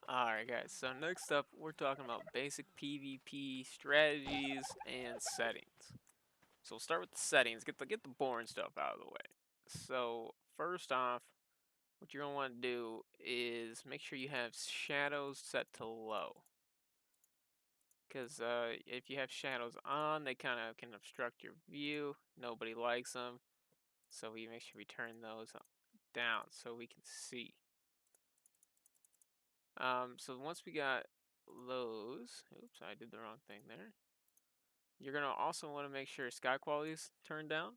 Alright guys, so next up we're talking about basic PvP strategies and settings. So we'll start with the settings, get the boring stuff out of the way. So first off, what you're gonna want to do is make sure you have shadows set to low. Because if you have shadows on, they kind of can obstruct your view. Nobody likes them. So we make sure we turn those down so we can see. So once we got those, oops, I did the wrong thing there. You're gonna also want to make sure sky quality is turned down,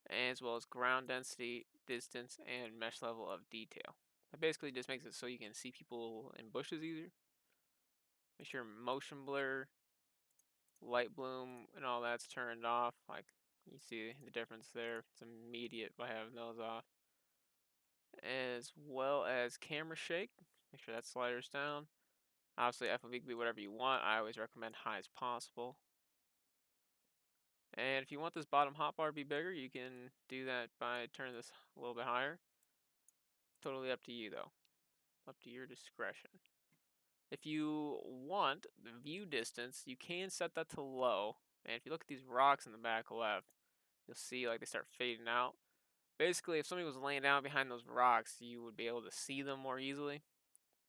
as well as ground density, distance, and mesh level of detail. That basically just makes it so you can see people in bushes easier. Make sure motion blur, light bloom, and all that's turned off. Like you see the difference there. It's immediate by having those off. As well as camera shake. Make sure that slider's down. Obviously, FOV can be whatever you want. I always recommend high as possible. And if you want this bottom hotbar to be bigger, you can do that by turning this a little bit higher. Totally up to you though. Up to your discretion. If you want the view distance, you can set that to low. And if you look at these rocks in the back left, you'll see like they start fading out. Basically, if somebody was laying down behind those rocks, you would be able to see them more easily.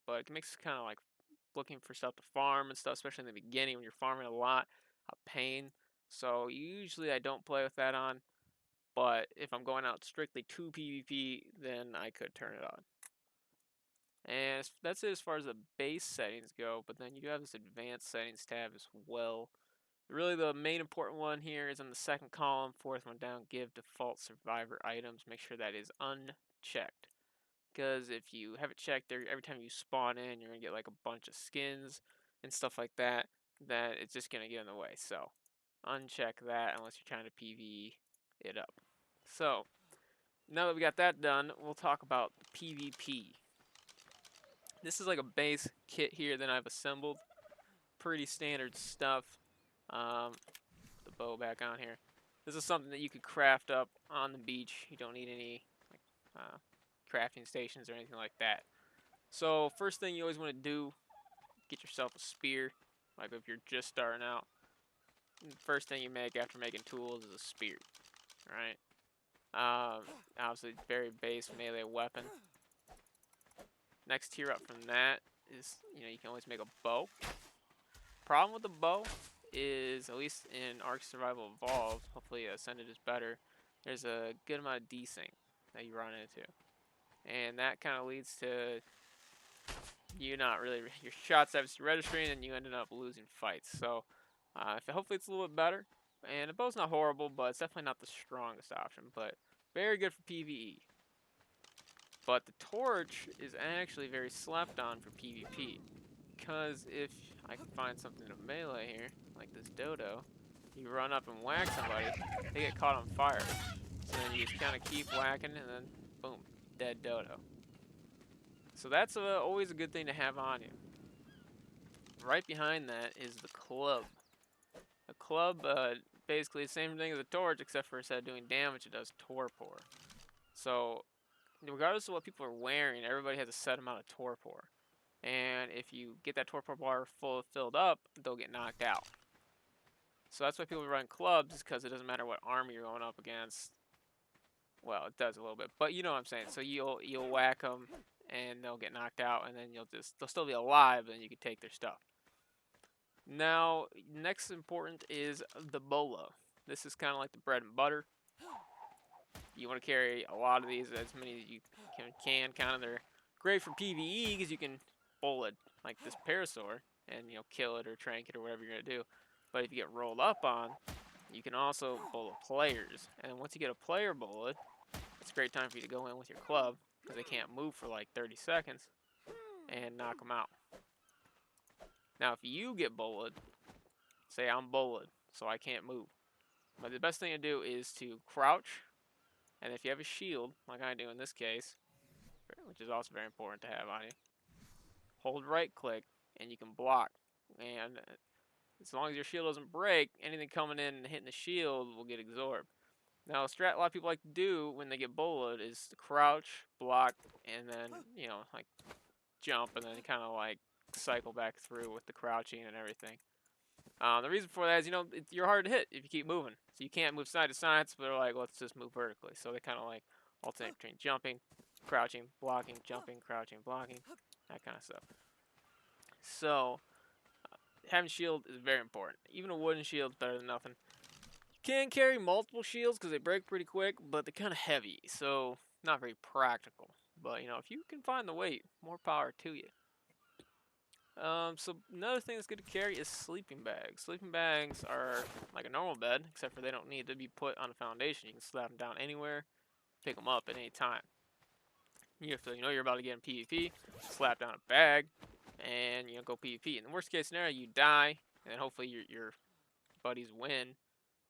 But it makes it kind of like looking for stuff to farm and stuff, especially in the beginning when you're farming a lot, a pain. So usually I don't play with that on. But if I'm going out strictly to PvP, then I could turn it on. And that's it as far as the base settings go, but then you do have this advanced settings tab as well. Really the main important one here is on the second column, fourth one down, give default survivor items. Make sure that is unchecked. Because if you have it checked, every time you spawn in, you're going to get like a bunch of skins and stuff like that, that it's just going to get in the way. So uncheck that unless you're trying to PvE it up. So now that we got that done, we'll talk about PvP. This is like a base kit here that I've assembled. Pretty standard stuff. The bow back on here. This is something that you could craft up on the beach. You don't need any like, crafting stations or anything like that. So first thing you always want to do, get yourself a spear. Like if you're just starting out, first thing you make after making tools is a spear, right? Obviously very base melee weapon. Next tier up from that is, you can always make a bow. Problem with the bow is, at least in Ark Survival Evolved, hopefully Ascended is better, there's a good amount of desync that you run into. And that kind of leads to you not really, your shots obviously registering and you ended up losing fights. So hopefully it's a little bit better. And the bow's not horrible, but it's definitely not the strongest option, but very good for PvE. But the torch is actually very slept on for PvP. Because if I can find something to melee here, like this dodo, you run up and whack somebody, they get caught on fire. So then you just kind of keep whacking and then boom, dead dodo. So that's always a good thing to have on you. Right behind that is the club. The club, basically the same thing as a torch, except for instead of doing damage, it does torpor. So regardless of what people are wearing, everybody has a set amount of torpor. And if you get that torpor bar filled up, they'll get knocked out. So that's why people run clubs, is because it doesn't matter what army you're going up against. Well, it does a little bit, but you know what I'm saying. So you'll whack them, and they'll get knocked out, and then they'll still be alive, and you can take their stuff. Now, next important is the bola. This is kind of like the bread and butter. You want to carry a lot of these, as many as you can. Kind of, they're great for PvE because you can bola like this parasaur and kill it or trank it or whatever you're gonna do. But if you get rolled up on, you can also bola players. And once you get a player bola, it's a great time for you to go in with your club because they can't move for like 30 seconds and knock them out. Now, if you get bola'd, say I'm bola'd, so I can't move. But the best thing to do is to crouch, and if you have a shield, like I do in this case, which is also very important to have on you, hold right click, and you can block. And as long as your shield doesn't break, anything coming in and hitting the shield will get absorbed. Now, a strat a lot of people like to do when they get bullied is to crouch, block, and then, like jump and then kind of like cycle back through with the crouching and everything. The reason for that is, you're hard to hit if you keep moving. So you can't move side to side, so they're like, let's just move vertically. So they kind of like alternate between jumping, crouching, blocking, jumping, crouching, blocking, that kind of stuff. So having shield is very important. Even a wooden shield is better than nothing. You can carry multiple shields because they break pretty quick, but they're kind of heavy, so not very practical. But if you can find the weight, more power to you. So another thing that's good to carry is sleeping bags. Sleeping bags are like a normal bed, except for they don't need to be put on a foundation. You can slap them down anywhere, pick them up at any time. If you're about to get in PvP, slap down a bag, and go PvP. In the worst case scenario, you die, and hopefully your buddies win,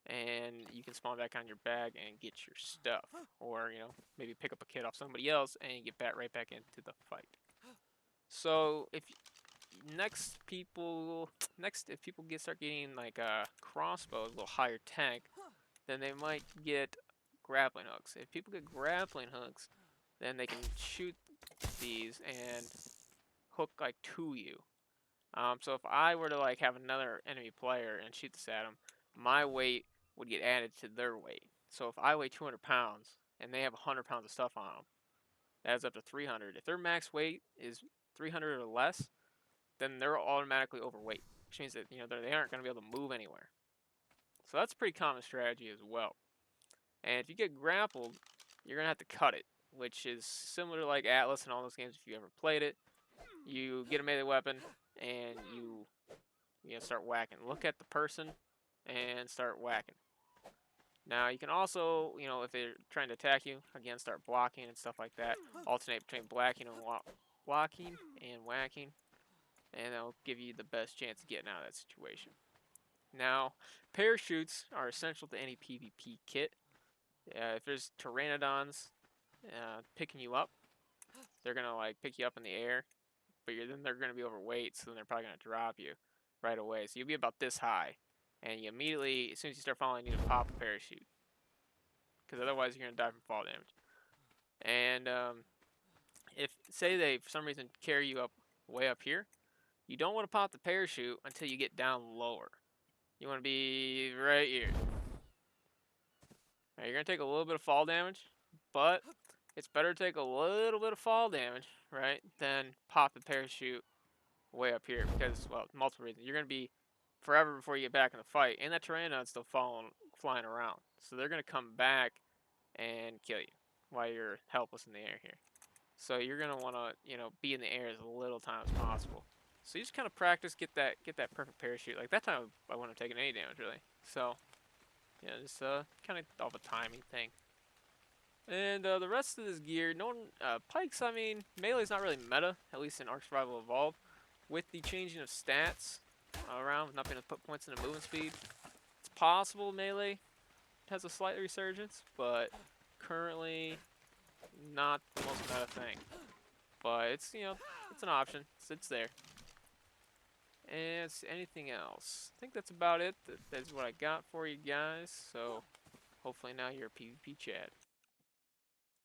and you can spawn back on your bag and get your stuff, or maybe pick up a kid off somebody else and get back right back into the fight. So if people start getting like crossbows, a little higher tech, then they might get grappling hooks. If people get grappling hooks, then they can shoot these and hook like to you. So if I were to like have another enemy player and shoot this at them, my weight would get added to their weight. So if I weigh 200 pounds and they have 100 pounds of stuff on them, that adds up to 300. If their max weight is 300 or less, then they're automatically overweight, which means that they aren't going to be able to move anywhere. So that's a pretty common strategy as well. And if you get grappled, you're going to have to cut it, which is similar to like Atlas and all those games if you ever played it. You get a melee weapon and you start whacking. Look at the person and start whacking. Now you can also, if they're trying to attack you, again start blocking and stuff like that. Alternate between blocking and whacking, and that'll give you the best chance of getting out of that situation. Now, parachutes are essential to any PvP kit. If there's pteranodons picking you up, they're gonna like pick you up in the air, but then they're gonna be overweight, so then they're probably gonna drop you right away. So you'll be about this high, and you immediately, as soon as you start falling, you need to pop a parachute, because otherwise you're gonna die from fall damage. And if say they for some reason carry you up way up here, you don't want to pop the parachute until you get down lower. You want to be right here. Now, you're going to take a little bit of fall damage, but it's better to take a little bit of fall damage, right, than pop the parachute way up here because, well, multiple reasons. You're going to be forever before you get back in the fight, and that Pteranodon's still flying around. So they're going to come back and kill you while you're helpless in the air here. So you're going to want to, be in the air as little time as possible. So you just kind of practice, get that perfect parachute. Like that time, I wouldn't have taken any damage really. So just kind of all the timing thing. And the rest of this gear, pikes. I mean, melee's not really meta, at least in Ark Survival Evolved. With the changing of stats around, not being able to put points into movement speed, it's possible melee has a slight resurgence, but currently not the most meta thing. But it's it's an option. It's there. And anything else? I think that's about it. That's what I got for you guys. So hopefully now you're a PvP Chad.